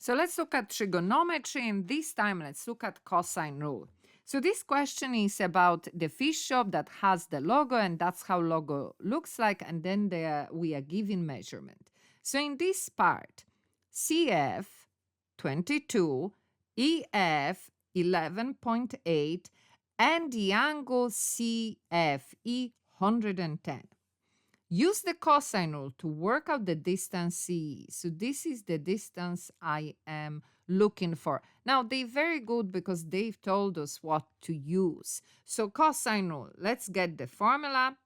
So let's look at trigonometry, and this time let's look at cosine rule. So this question is about the fish shop that has the logo, and that's how logo looks like, and then we are given measurement. So in this part, CF 22, EF 11.8, and the angle CFE 110. Use the cosine rule to work out the distance CE. So this is the distance I am looking for. Now, they're very good because they've told us what to use. So cosine rule, let's get the formula.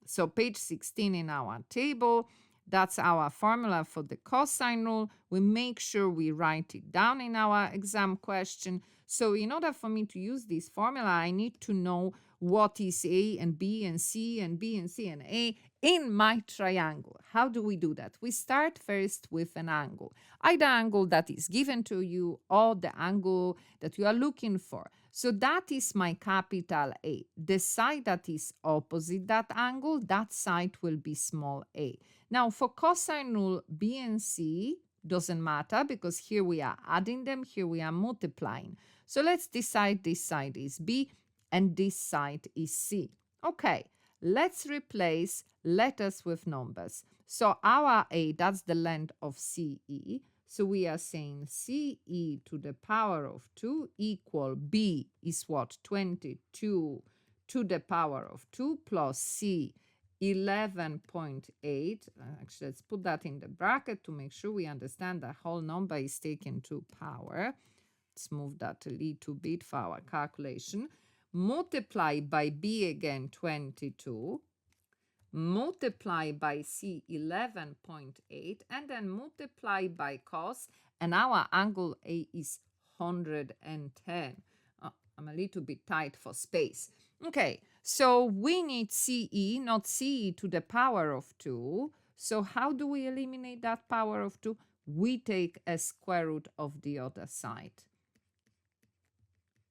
So page 16 in our table, that's our formula for the cosine rule. We make sure we write it down in our exam question. So in order for me to use this formula, I need to know what is A and B and C and B and C and A in my triangle. How do we do that? We start first with an angle, either angle that is given to you or the angle that you are looking for. So that is my capital A. The side that is opposite that angle, that side will be small a. Now for cosine rule, B and C doesn't matter because here we are adding them, here we are multiplying. So let's decide this side is B and this side is C. Okay, let's replace letters with numbers. So our A, that's the length of CE. So we are saying CE to the power of 2 equal B is what? 22 to the power of 2 plus C 11.8. Actually, let's put that in the bracket to make sure we understand the whole number is taken to power. Let's move that a little bit for our calculation. Multiply by B again, 22. Multiply by C, 11.8. And then multiply by cos. And our angle A is 110. I'm a little bit tight for space. Okay, so we need CE, not CE to the power of 2. So how do we eliminate that power of 2? We take a square root of the other side.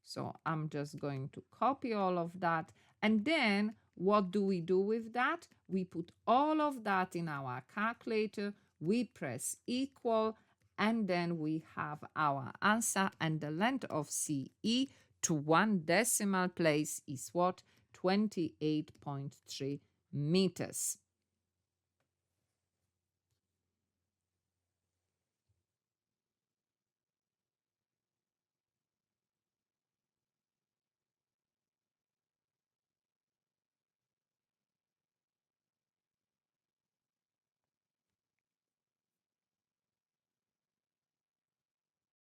So I'm just going to copy all of that. And then what do we do with that? We put all of that in our calculator. We press equal. And then we have our answer. And the length of CE to one decimal place is what? 28.3 meters.